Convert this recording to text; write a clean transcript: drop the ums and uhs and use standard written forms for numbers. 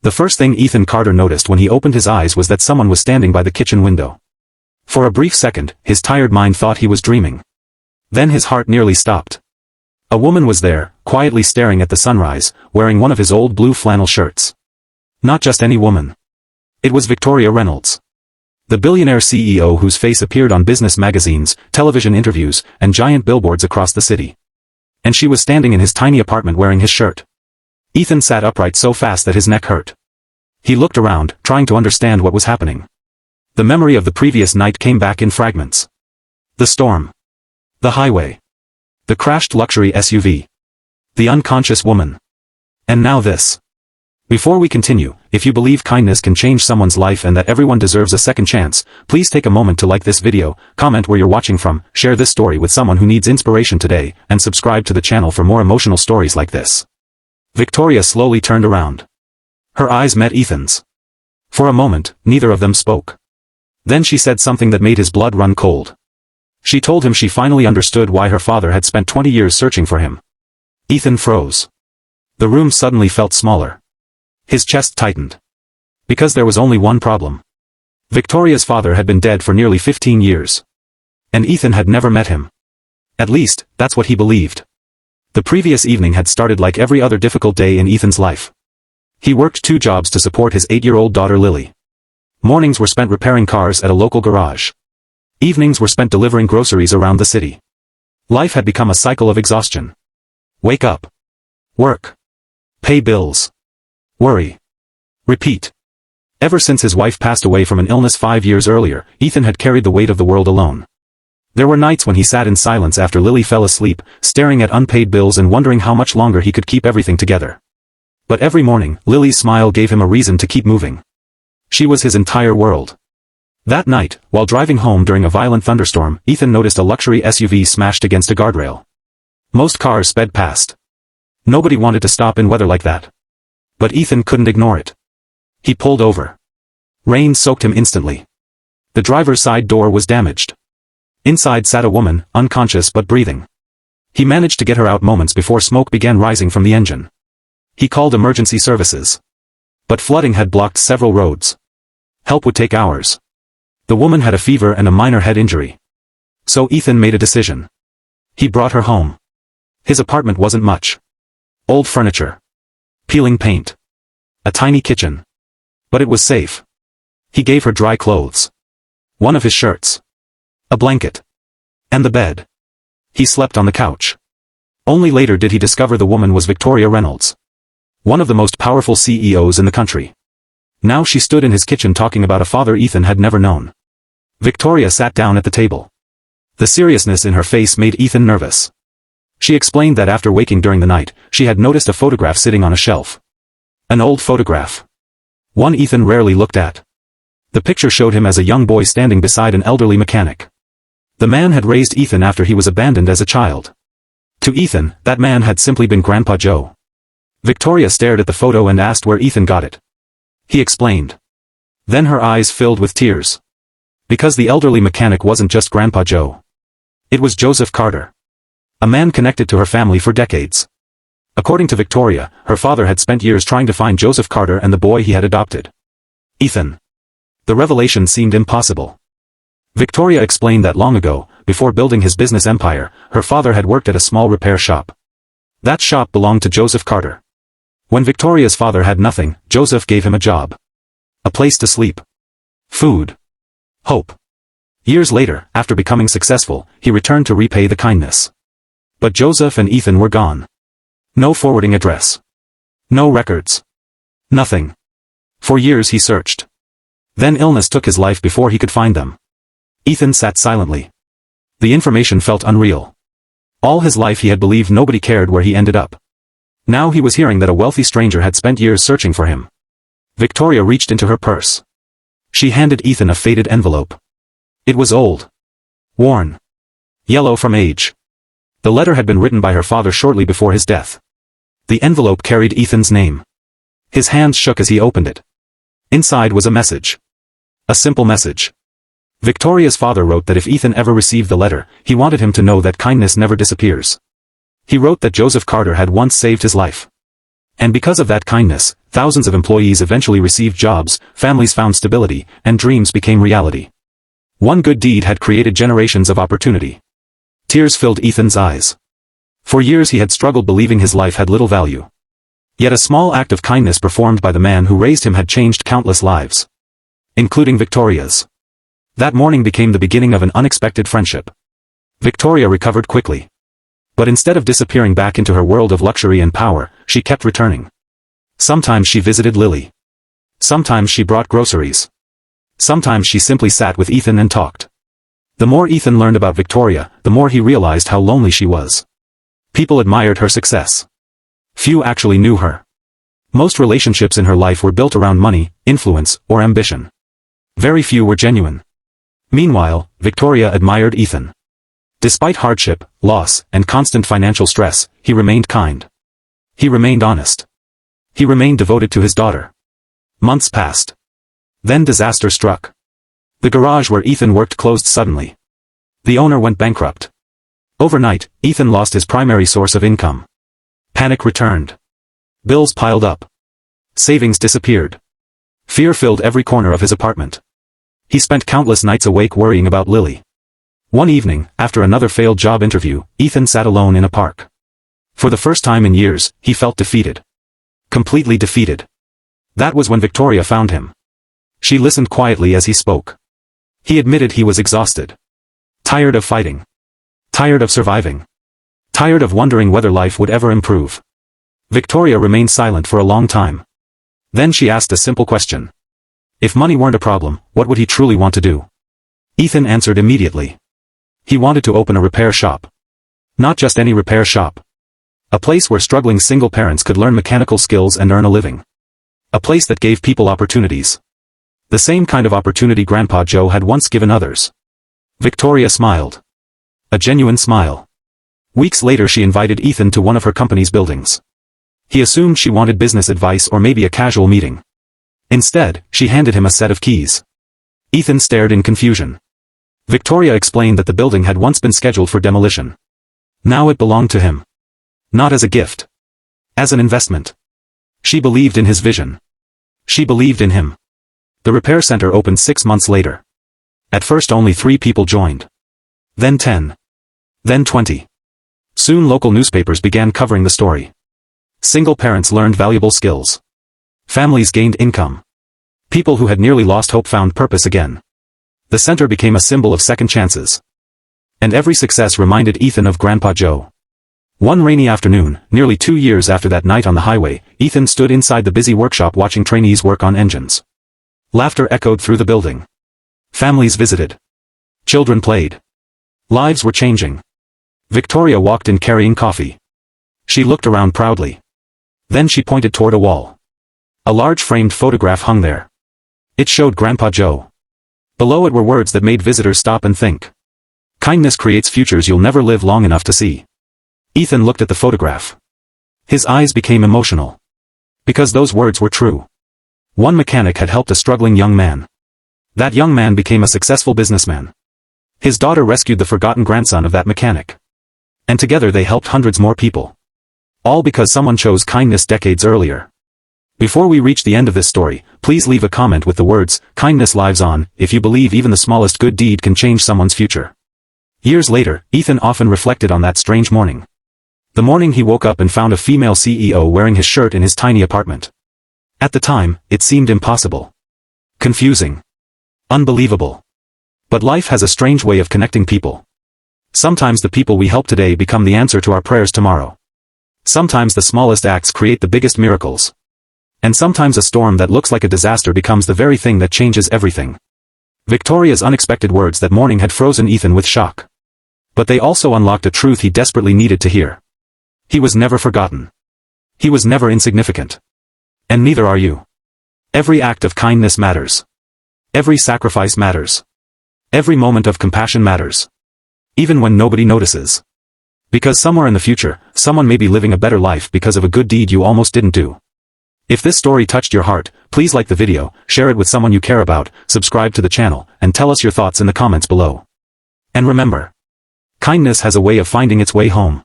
The first thing Ethan Carter noticed when he opened his eyes was that someone was standing by the kitchen window. For a brief second, his tired mind thought he was dreaming. Then his heart nearly stopped. A woman was there, quietly staring at the sunrise, wearing one of his old blue flannel shirts. Not just any woman. It was Victoria Reynolds. The billionaire CEO whose face appeared on business magazines, television interviews, and giant billboards across the city. And she was standing in his tiny apartment wearing his shirt. Ethan sat upright so fast that his neck hurt. He looked around, trying to understand what was happening. The memory of the previous night came back in fragments. The storm. The highway. The crashed luxury SUV. The unconscious woman. And now this. Before we continue, if you believe kindness can change someone's life and that everyone deserves a second chance, please take a moment to like this video, comment where you're watching from, share this story with someone who needs inspiration today, and subscribe to the channel for more emotional stories like this. Victoria slowly turned around. Her eyes met Ethan's. For a moment, neither of them spoke. Then she said something that made his blood run cold. She told him she finally understood why her father had spent 20 years searching for him. Ethan froze. The room suddenly felt smaller. His chest tightened. Because there was only one problem. Victoria's father had been dead for nearly 15 years. And Ethan had never met him. At least, that's what he believed. The previous evening had started like every other difficult day in Ethan's life. He worked 2 jobs to support his 8-year-old daughter Lily. Mornings were spent repairing cars at a local garage. Evenings were spent delivering groceries around the city. Life had become a cycle of exhaustion. Wake up. Work. Pay bills. Worry. Repeat. Ever since his wife passed away from an illness 5 years earlier, Ethan had carried the weight of the world alone. There were nights when he sat in silence after Lily fell asleep, staring at unpaid bills and wondering how much longer he could keep everything together. But every morning, Lily's smile gave him a reason to keep moving. She was his entire world. That night, while driving home during a violent thunderstorm, Ethan noticed a luxury SUV smashed against a guardrail. Most cars sped past. Nobody wanted to stop in weather like that. But Ethan couldn't ignore it. He pulled over. Rain soaked him instantly. The driver's side door was damaged. Inside sat a woman, unconscious but breathing. He managed to get her out moments before smoke began rising from the engine. He called emergency services. But flooding had blocked several roads. Help would take hours. The woman had a fever and a minor head injury. So Ethan made a decision. He brought her home. His apartment wasn't much. Old furniture. Peeling paint. A tiny kitchen. But it was safe. He gave her dry clothes. One of his shirts. A blanket. And the bed. He slept on the couch. Only later did he discover the woman was Victoria Reynolds. One of the most powerful CEOs in the country. Now she stood in his kitchen talking about a father Ethan had never known. Victoria sat down at the table. The seriousness in her face made Ethan nervous. She explained that after waking during the night, she had noticed a photograph sitting on a shelf. An old photograph. One Ethan rarely looked at. The picture showed him as a young boy standing beside an elderly mechanic. The man had raised Ethan after he was abandoned as a child. To Ethan, that man had simply been Grandpa Joe. Victoria stared at the photo and asked where Ethan got it. He explained. Then her eyes filled with tears. Because the elderly mechanic wasn't just Grandpa Joe. It was Joseph Carter. A man connected to her family for decades. According to Victoria, her father had spent years trying to find Joseph Carter and the boy he had adopted. Ethan. The revelation seemed impossible. Victoria explained that long ago, before building his business empire, her father had worked at a small repair shop. That shop belonged to Joseph Carter. When Victoria's father had nothing, Joseph gave him a job. A place to sleep. Food. Hope. Years later, after becoming successful, he returned to repay the kindness. But Joseph and Ethan were gone. No forwarding address. No records. Nothing. For years he searched. Then illness took his life before he could find them. Ethan sat silently. The information felt unreal. All his life he had believed nobody cared where he ended up. Now he was hearing that a wealthy stranger had spent years searching for him. Victoria reached into her purse. She handed Ethan a faded envelope. It was old. Worn. Yellow from age. The letter had been written by her father shortly before his death. The envelope carried Ethan's name. His hands shook as he opened it. Inside was a message. A simple message. Victoria's father wrote that if Ethan ever received the letter, he wanted him to know that kindness never disappears. He wrote that Joseph Carter had once saved his life. And because of that kindness, thousands of employees eventually received jobs, families found stability, and dreams became reality. One good deed had created generations of opportunity. Tears filled Ethan's eyes. For years he had struggled believing his life had little value. Yet a small act of kindness performed by the man who raised him had changed countless lives, including Victoria's. That morning became the beginning of an unexpected friendship. Victoria recovered quickly. But instead of disappearing back into her world of luxury and power, she kept returning. Sometimes she visited Lily. Sometimes she brought groceries. Sometimes she simply sat with Ethan and talked. The more Ethan learned about Victoria, the more he realized how lonely she was. People admired her success. Few actually knew her. Most relationships in her life were built around money, influence, or ambition. Very few were genuine. Meanwhile, Victoria admired Ethan. Despite hardship, loss, and constant financial stress, he remained kind. He remained honest. He remained devoted to his daughter. Months passed. Then disaster struck. The garage where Ethan worked closed suddenly. The owner went bankrupt. Overnight, Ethan lost his primary source of income. Panic returned. Bills piled up. Savings disappeared. Fear filled every corner of his apartment. He spent countless nights awake worrying about Lily. One evening, after another failed job interview, Ethan sat alone in a park. For the first time in years, he felt defeated. Completely defeated. That was when Victoria found him. She listened quietly as he spoke. He admitted he was exhausted. Tired of fighting. Tired of surviving. Tired of wondering whether life would ever improve. Victoria remained silent for a long time. Then she asked a simple question. If money weren't a problem, what would he truly want to do? Ethan answered immediately. He wanted to open a repair shop. Not just any repair shop. A place where struggling single parents could learn mechanical skills and earn a living. A place that gave people opportunities. The same kind of opportunity Grandpa Joe had once given others. Victoria smiled. A genuine smile. Weeks later she invited Ethan to one of her company's buildings. He assumed she wanted business advice or maybe a casual meeting. Instead, she handed him a set of keys. Ethan stared in confusion. Victoria explained that the building had once been scheduled for demolition. Now it belonged to him. Not as a gift. As an investment. She believed in his vision. She believed in him. The repair center opened 6 months later. At first only 3 people joined. Then 10. Then 20. Soon local newspapers began covering the story. Single parents learned valuable skills. Families gained income. People who had nearly lost hope found purpose again. The center became a symbol of second chances. And every success reminded Ethan of Grandpa Joe. One rainy afternoon, nearly 2 years after that night on the highway, Ethan stood inside the busy workshop watching trainees work on engines. Laughter echoed through the building. Families visited. Children played. Lives were changing. Victoria walked in carrying coffee. She looked around proudly. Then she pointed toward a wall. A large framed photograph hung there. It showed Grandpa Joe. Below it were words that made visitors stop and think. Kindness creates futures you'll never live long enough to see. Ethan looked at the photograph. His eyes became emotional. Because those words were true. One mechanic had helped a struggling young man. That young man became a successful businessman. His daughter rescued the forgotten grandson of that mechanic. And together they helped hundreds more people. All because someone chose kindness decades earlier. Before we reach the end of this story, please leave a comment with the words, "Kindness lives on," if you believe even the smallest good deed can change someone's future. Years later, Ethan often reflected on that strange morning. The morning he woke up and found a female CEO wearing his shirt in his tiny apartment. At the time, it seemed impossible. Confusing. Unbelievable. But life has a strange way of connecting people. Sometimes the people we help today become the answer to our prayers tomorrow. Sometimes the smallest acts create the biggest miracles. And sometimes a storm that looks like a disaster becomes the very thing that changes everything. Victoria's unexpected words that morning had frozen Ethan with shock. But they also unlocked a truth he desperately needed to hear. He was never forgotten. He was never insignificant. And neither are you. Every act of kindness matters. Every sacrifice matters. Every moment of compassion matters. Even when nobody notices. Because somewhere in the future, someone may be living a better life because of a good deed you almost didn't do. If this story touched your heart, please like the video, share it with someone you care about, subscribe to the channel, and tell us your thoughts in the comments below. And remember, kindness has a way of finding its way home.